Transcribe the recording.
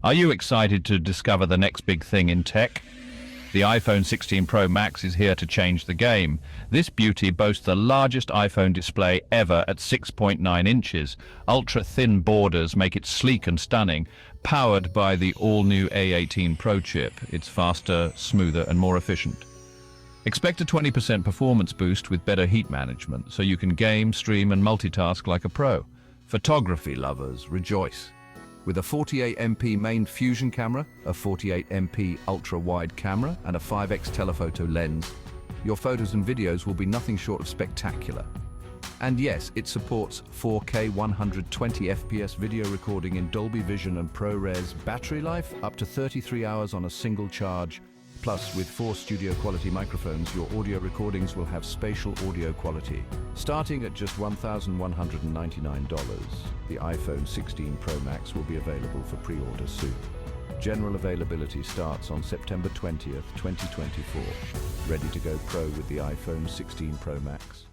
Are you excited to discover the next big thing in tech? The iPhone 16 Pro Max is here to change the game. This beauty boasts the largest iPhone display ever at 6.9 inches. Ultra-thin borders make it sleek and stunning, powered by the all-new A18 Pro chip. It's faster, smoother, and more efficient. Expect a 20% performance boost with better heat management, so you can game, stream, and multitask like a pro. Photography lovers, rejoice! With a 48MP main fusion camera, a 48MP ultra-wide camera, and a 5x telephoto lens, your photos and videos will be nothing short of spectacular. And yes, it supports 4K 120fps video recording in Dolby Vision and ProRes, battery life up to 33 hours on a single charge. Plus, with 4 studio-quality microphones, your audio recordings will have spatial audio quality. Starting at just $1,199, the iPhone 16 Pro Max will be available for pre-order soon. General availability starts on September 20th, 2024. Ready to go pro with the iPhone 16 Pro Max?